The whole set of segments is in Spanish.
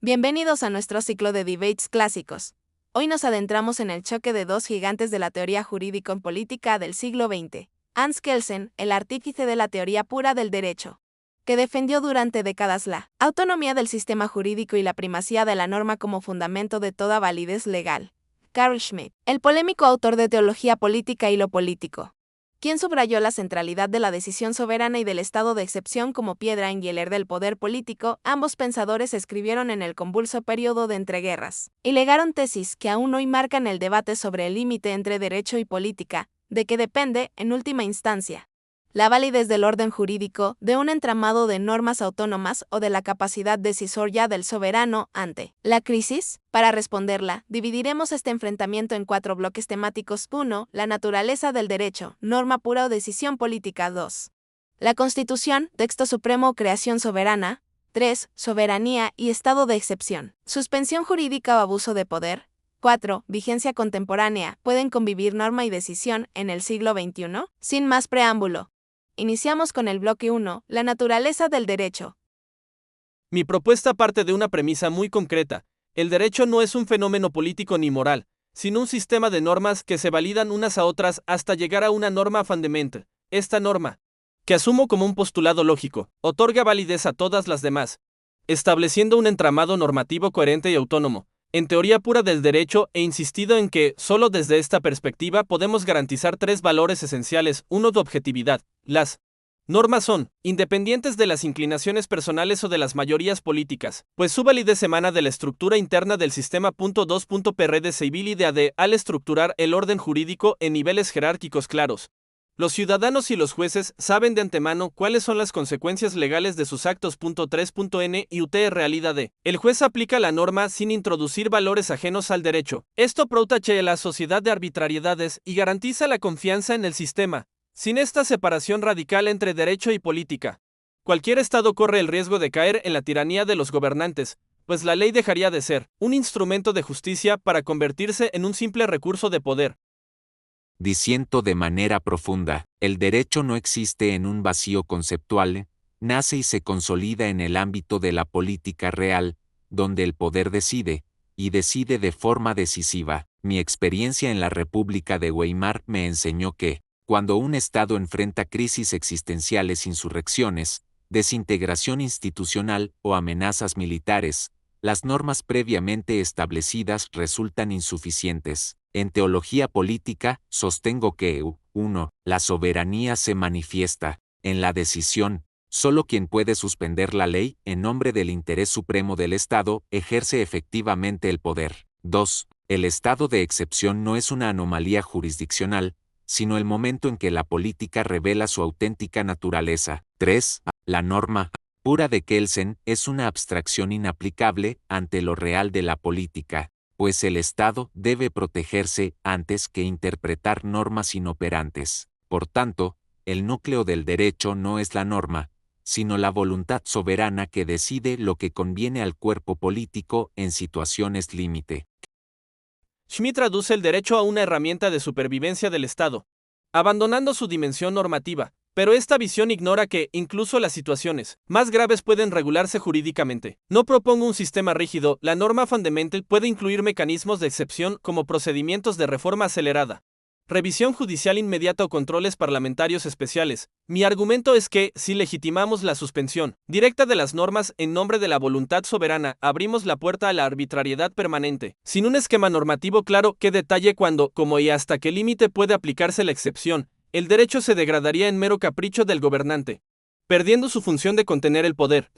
Bienvenidos a nuestro ciclo de debates clásicos. Hoy nos adentramos en el choque de dos gigantes de la teoría jurídico-política del siglo XX. Hans Kelsen, el artífice de la teoría pura del derecho, que defendió durante décadas la autonomía del sistema jurídico y la primacía de la norma como fundamento de toda validez legal. Carl Schmitt, el polémico autor de Teología Política y lo Político, quien subrayó la centralidad de la decisión soberana y del estado de excepción como piedra angular del poder político. Ambos pensadores escribieron en el convulso periodo de entreguerras y legaron tesis que aún hoy marcan el debate sobre el límite entre derecho y política, de que depende, en última instancia, la validez del orden jurídico, de un entramado de normas autónomas o de la capacidad decisoria del soberano ante la crisis. Para responderla, dividiremos este enfrentamiento en 4 bloques temáticos. 1. La naturaleza del derecho, norma pura o decisión política. 2. La Constitución, texto supremo o creación soberana. 3. Soberanía y estado de excepción, suspensión jurídica o abuso de poder. 4. Vigencia contemporánea, ¿pueden convivir norma y decisión en el siglo XXI? Sin más preámbulo, iniciamos con el bloque 1, la naturaleza del derecho. Mi propuesta parte de una premisa muy concreta. El derecho no es un fenómeno político ni moral, sino un sistema de normas que se validan unas a otras hasta llegar a una norma fundamental. Esta norma, que asumo como un postulado lógico, otorga validez a todas las demás, estableciendo un entramado normativo coherente y autónomo. En teoría pura del derecho he insistido en que, solo desde esta perspectiva podemos garantizar 3 valores esenciales. 1. De objetividad. Las normas son independientes de las inclinaciones personales o de las mayorías políticas, pues su validez emana de la estructura interna del sistema. 2. Predecibilidad al estructurar el orden jurídico en niveles jerárquicos claros. Los ciudadanos y los jueces saben de antemano cuáles son las consecuencias legales de sus actos. 3. Realidad de el juez aplica la norma sin introducir valores ajenos al derecho. Esto protege la sociedad de arbitrariedades y garantiza la confianza en el sistema. Sin esta separación radical entre derecho y política, cualquier Estado corre el riesgo de caer en la tiranía de los gobernantes, pues la ley dejaría de ser un instrumento de justicia para convertirse en un simple recurso de poder. Diciendo de manera profunda, el derecho no existe en un vacío conceptual, nace y se consolida en el ámbito de la política real, donde el poder decide, y decide de forma decisiva. Mi experiencia en la República de Weimar me enseñó que, cuando un Estado enfrenta crisis existenciales, insurrecciones, desintegración institucional o amenazas militares, las normas previamente establecidas resultan insuficientes. En teología política, sostengo que 1. La soberanía se manifiesta en la decisión. Solo quien puede suspender la ley, en nombre del interés supremo del Estado, ejerce efectivamente el poder. 2. El estado de excepción no es una anomalía jurisdiccional, sino el momento en que la política revela su auténtica naturaleza. 3. La norma pura de Kelsen es una abstracción inaplicable ante lo real de la política, pues el Estado debe protegerse antes que interpretar normas inoperantes. Por tanto, el núcleo del derecho no es la norma, sino la voluntad soberana que decide lo que conviene al cuerpo político en situaciones límite. Schmitt traduce el derecho a una herramienta de supervivencia del Estado, abandonando su dimensión normativa, pero esta visión ignora que, incluso las situaciones más graves pueden regularse jurídicamente. No propongo un sistema rígido, la norma fundamental puede incluir mecanismos de excepción como procedimientos de reforma acelerada, revisión judicial inmediata o controles parlamentarios especiales. Mi argumento es que, si legitimamos la suspensión directa de las normas en nombre de la voluntad soberana, abrimos la puerta a la arbitrariedad permanente, sin un esquema normativo claro que detalle cuándo, cómo y hasta qué límite puede aplicarse la excepción. El derecho se degradaría en mero capricho del gobernante, perdiendo su función de contener el poder.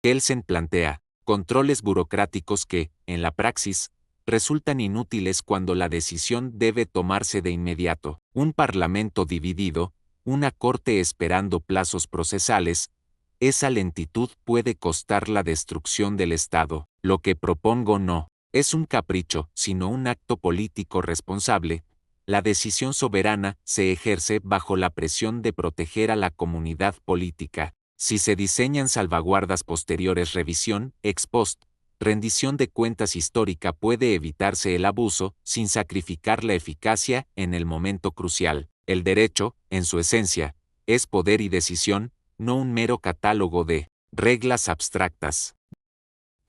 Kelsen plantea controles burocráticos que, en la praxis, resultan inútiles cuando la decisión debe tomarse de inmediato. Un parlamento dividido, una corte esperando plazos procesales, esa lentitud puede costar la destrucción del Estado. Lo que propongo no es un capricho, sino un acto político responsable. La decisión soberana se ejerce bajo la presión de proteger a la comunidad política. Si se diseñan salvaguardas posteriores, revisión ex post, rendición de cuentas histórica, puede evitarse el abuso sin sacrificar la eficacia en el momento crucial. El derecho, en su esencia, es poder y decisión, no un mero catálogo de reglas abstractas.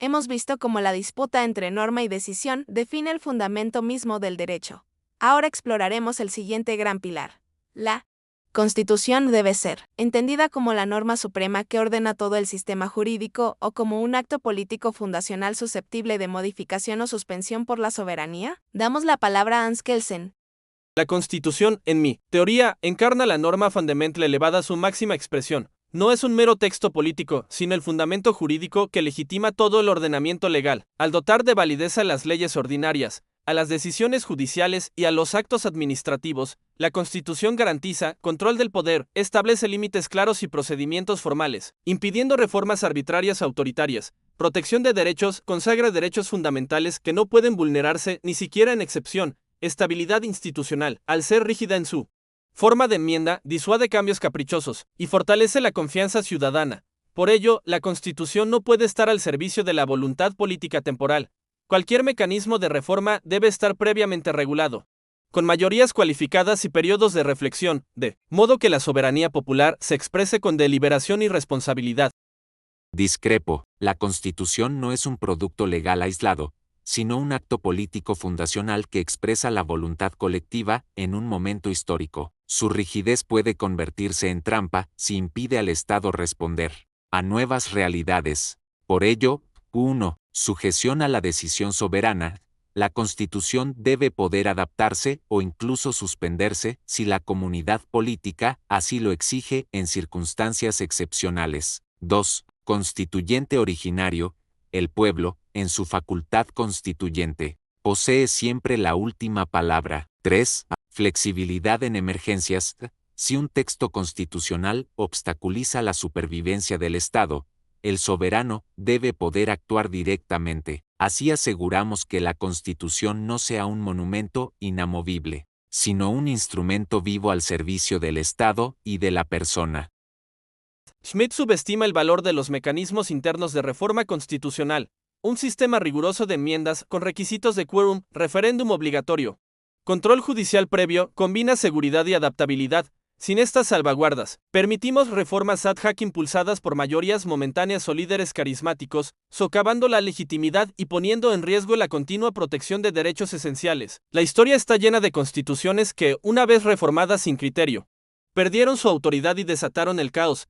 Hemos visto cómo la disputa entre norma y decisión define el fundamento mismo del derecho. Ahora exploraremos el siguiente gran pilar. La Constitución debe ser entendida como la norma suprema que ordena todo el sistema jurídico o como un acto político fundacional susceptible de modificación o suspensión por la soberanía. Damos la palabra a Hans Kelsen. La Constitución, en mi teoría, encarna la norma fundamental elevada a su máxima expresión. No es un mero texto político, sino el fundamento jurídico que legitima todo el ordenamiento legal, al dotar de validez a las leyes ordinarias, a las decisiones judiciales y a los actos administrativos. La Constitución garantiza control del poder, establece límites claros y procedimientos formales, impidiendo reformas arbitrarias o autoritarias, protección de derechos, consagra derechos fundamentales que no pueden vulnerarse ni siquiera en excepción, estabilidad institucional, al ser rígida en su forma de enmienda, disuade cambios caprichosos y fortalece la confianza ciudadana. Por ello, la Constitución no puede estar al servicio de la voluntad política temporal. Cualquier mecanismo de reforma debe estar previamente regulado, con mayorías cualificadas y periodos de reflexión, de modo que la soberanía popular se exprese con deliberación y responsabilidad. Discrepo, la Constitución no es un producto legal aislado, sino un acto político fundacional que expresa la voluntad colectiva en un momento histórico. Su rigidez puede convertirse en trampa si impide al Estado responder a nuevas realidades. Por ello, 1. Sujeción a la decisión soberana. La Constitución debe poder adaptarse o incluso suspenderse si la comunidad política así lo exige en circunstancias excepcionales. 2. Constituyente originario. El pueblo, en su facultad constituyente, posee siempre la última palabra. 3. Flexibilidad en emergencias. Si un texto constitucional obstaculiza la supervivencia del Estado, el soberano debe poder actuar directamente. Así aseguramos que la Constitución no sea un monumento inamovible, sino un instrumento vivo al servicio del Estado y de la persona. Schmidt subestima el valor de los mecanismos internos de reforma constitucional, un sistema riguroso de enmiendas con requisitos de quórum, referéndum obligatorio, control judicial previo, combina seguridad y adaptabilidad. Sin estas salvaguardas, permitimos reformas ad hoc impulsadas por mayorías momentáneas o líderes carismáticos, socavando la legitimidad y poniendo en riesgo la continua protección de derechos esenciales. La historia está llena de constituciones que, una vez reformadas sin criterio, perdieron su autoridad y desataron el caos.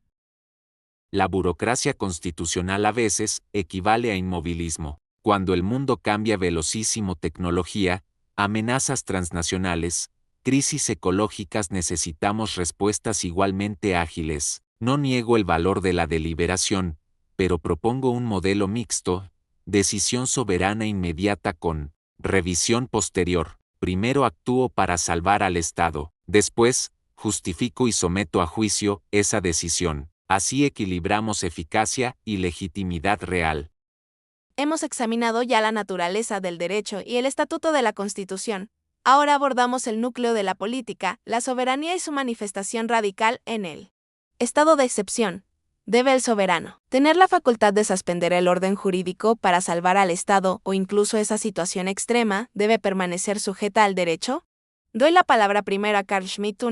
La burocracia constitucional a veces equivale a inmovilismo. Cuando el mundo cambia velocísimo, tecnología, amenazas transnacionales, crisis ecológicas, necesitamos respuestas igualmente ágiles. No niego el valor de la deliberación, pero propongo un modelo mixto, decisión soberana inmediata con revisión posterior. Primero actúo para salvar al Estado, después justifico y someto a juicio esa decisión. Así equilibramos eficacia y legitimidad real. Hemos examinado ya la naturaleza del derecho y el estatuto de la Constitución. Ahora abordamos el núcleo de la política, la soberanía y su manifestación radical en el estado de excepción. ¿Debe el soberano tener la facultad de suspender el orden jurídico para salvar al Estado o incluso esa situación extrema debe permanecer sujeta al derecho? Doy la palabra primero a Carl Schmitt.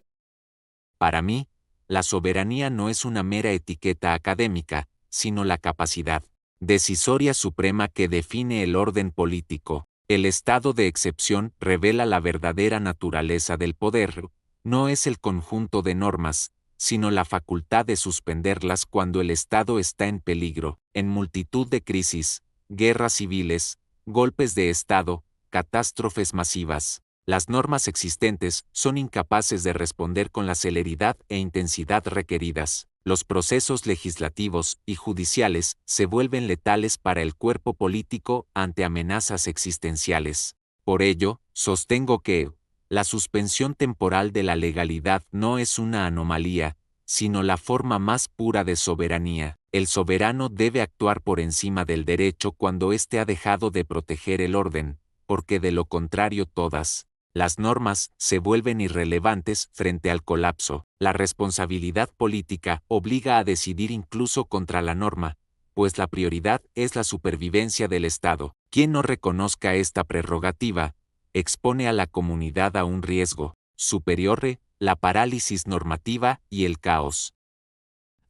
Para mí, la soberanía no es una mera etiqueta académica, sino la capacidad decisoria suprema que define el orden político. El estado de excepción revela la verdadera naturaleza del poder. No es el conjunto de normas, sino la facultad de suspenderlas cuando el Estado está en peligro. En multitud de crisis, guerras civiles, golpes de Estado, catástrofes masivas, las normas existentes son incapaces de responder con la celeridad e intensidad requeridas. Los procesos legislativos y judiciales se vuelven letales para el cuerpo político ante amenazas existenciales. Por ello, sostengo que la suspensión temporal de la legalidad no es una anomalía, sino la forma más pura de soberanía. El soberano debe actuar por encima del derecho cuando éste ha dejado de proteger el orden, porque de lo contrario todas las normas se vuelven irrelevantes frente al colapso. La responsabilidad política obliga a decidir incluso contra la norma, pues la prioridad es la supervivencia del Estado. Quien no reconozca esta prerrogativa, expone a la comunidad a un riesgo superior, la parálisis normativa y el caos.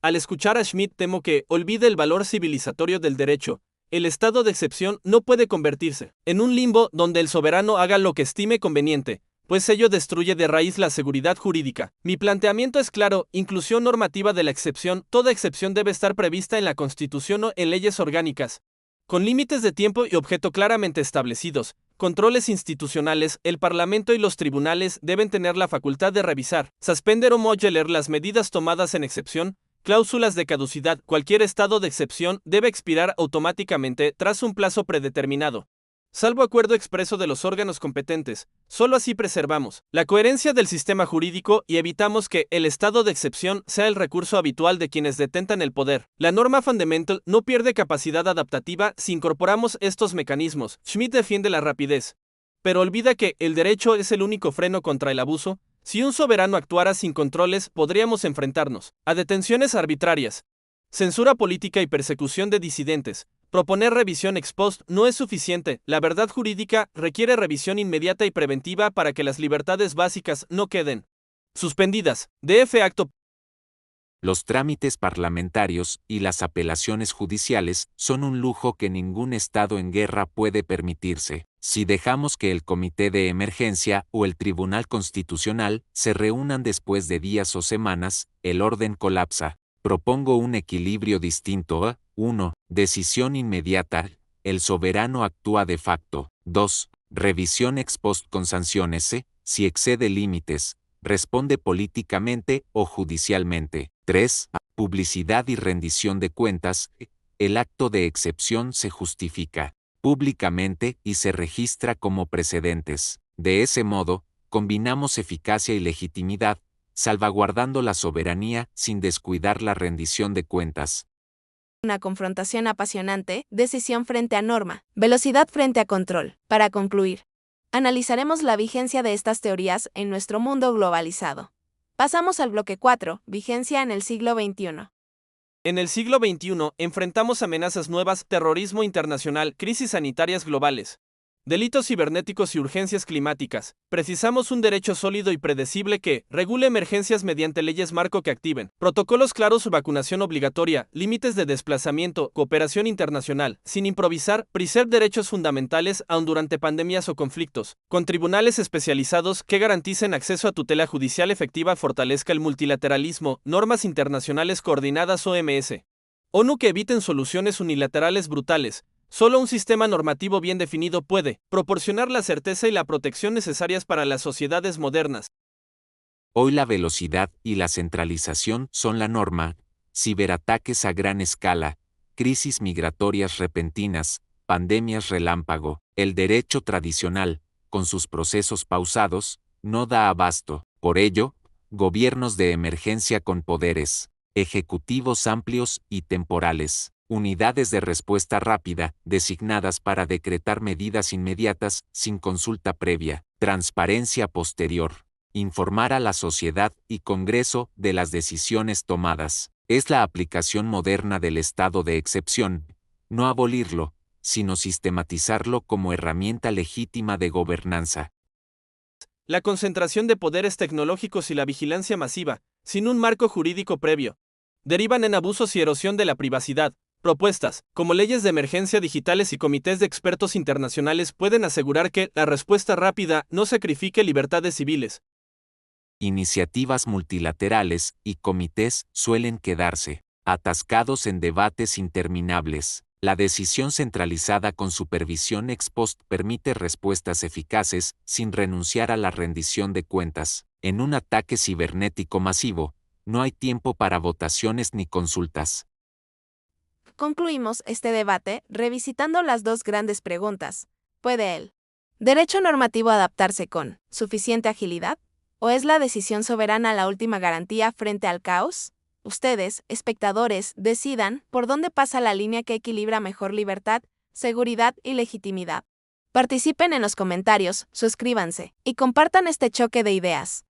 Al escuchar a Schmitt temo que olvide el valor civilizatorio del derecho. el estado de excepción no puede convertirse en un limbo donde el soberano haga lo que estime conveniente, pues ello destruye de raíz la seguridad jurídica. Mi planteamiento es claro: inclusión normativa de la excepción. Toda excepción debe estar prevista en la Constitución o en leyes orgánicas, con límites de tiempo y objeto claramente establecidos. Controles institucionales. El Parlamento y los tribunales deben tener la facultad de revisar, suspender o modular las medidas tomadas en excepción. Cláusulas de caducidad. Cualquier estado de excepción debe expirar automáticamente tras un plazo predeterminado, salvo acuerdo expreso de los órganos competentes. Solo así preservamos la coherencia del sistema jurídico y evitamos que el estado de excepción sea el recurso habitual de quienes detentan el poder. La norma fundamental no pierde capacidad adaptativa si incorporamos estos mecanismos. Schmidt defiende la rapidez, pero olvida que el derecho es el único freno contra el abuso. Si un soberano actuara sin controles, podríamos enfrentarnos a detenciones arbitrarias, censura política y persecución de disidentes. Proponer revisión ex post no es suficiente. La verdad jurídica requiere revisión inmediata y preventiva para que las libertades básicas no queden suspendidas. DF acto. Los trámites parlamentarios y las apelaciones judiciales son un lujo que ningún Estado en guerra puede permitirse. Si dejamos que el Comité de Emergencia o el Tribunal Constitucional se reúnan después de días o semanas, el orden colapsa. Propongo un equilibrio distinto a 1. Decisión inmediata. El soberano actúa de facto. 2. Revisión ex post con sanciones. Si excede límites, responde políticamente o judicialmente. 3. Publicidad y rendición de cuentas. El acto de excepción se justifica públicamente y se registra como precedentes. De ese modo, combinamos eficacia y legitimidad, salvaguardando la soberanía sin descuidar la rendición de cuentas. Una confrontación apasionante, decisión frente a norma, velocidad frente a control. Para concluir, analizaremos la vigencia de estas teorías en nuestro mundo globalizado. Pasamos al bloque 4, vigencia en el siglo XXI. En el siglo XXI enfrentamos amenazas nuevas: terrorismo internacional, crisis sanitarias globales, delitos cibernéticos y urgencias climáticas. Precisamos un derecho sólido y predecible que regule emergencias mediante leyes marco que activen protocolos claros, vacunación obligatoria, límites de desplazamiento, cooperación internacional, sin improvisar, preservar derechos fundamentales aun durante pandemias o conflictos, con tribunales especializados que garanticen acceso a tutela judicial efectiva, fortalezca el multilateralismo, normas internacionales coordinadas, OMS, ONU, que eviten soluciones unilaterales brutales. Solo un sistema normativo bien definido puede proporcionar la certeza y la protección necesarias para las sociedades modernas. Hoy la velocidad y la centralización son la norma. Ciberataques a gran escala, crisis migratorias repentinas, pandemias relámpago. El derecho tradicional, con sus procesos pausados, no da abasto. Por ello, gobiernos de emergencia con poderes ejecutivos amplios y temporales. Unidades de respuesta rápida, designadas para decretar medidas inmediatas, sin consulta previa. Transparencia posterior. Informar a la sociedad y Congreso de las decisiones tomadas. Es la aplicación moderna del estado de excepción. No abolirlo, sino sistematizarlo como herramienta legítima de gobernanza. La concentración de poderes tecnológicos y la vigilancia masiva, sin un marco jurídico previo, derivan en abusos y erosión de la privacidad. Propuestas, como leyes de emergencia digitales y comités de expertos internacionales, pueden asegurar que la respuesta rápida no sacrifique libertades civiles. Iniciativas multilaterales y comités suelen quedarse atascados en debates interminables. La decisión centralizada con supervisión ex post permite respuestas eficaces sin renunciar a la rendición de cuentas. En un ataque cibernético masivo, no hay tiempo para votaciones ni consultas. Concluimos este debate revisitando las dos grandes preguntas. ¿Puede el derecho normativo adaptarse con suficiente agilidad? ¿O es la decisión soberana la última garantía frente al caos? Ustedes, espectadores, decidan por dónde pasa la línea que equilibra mejor libertad, seguridad y legitimidad. Participen en los comentarios, suscríbanse y compartan este choque de ideas.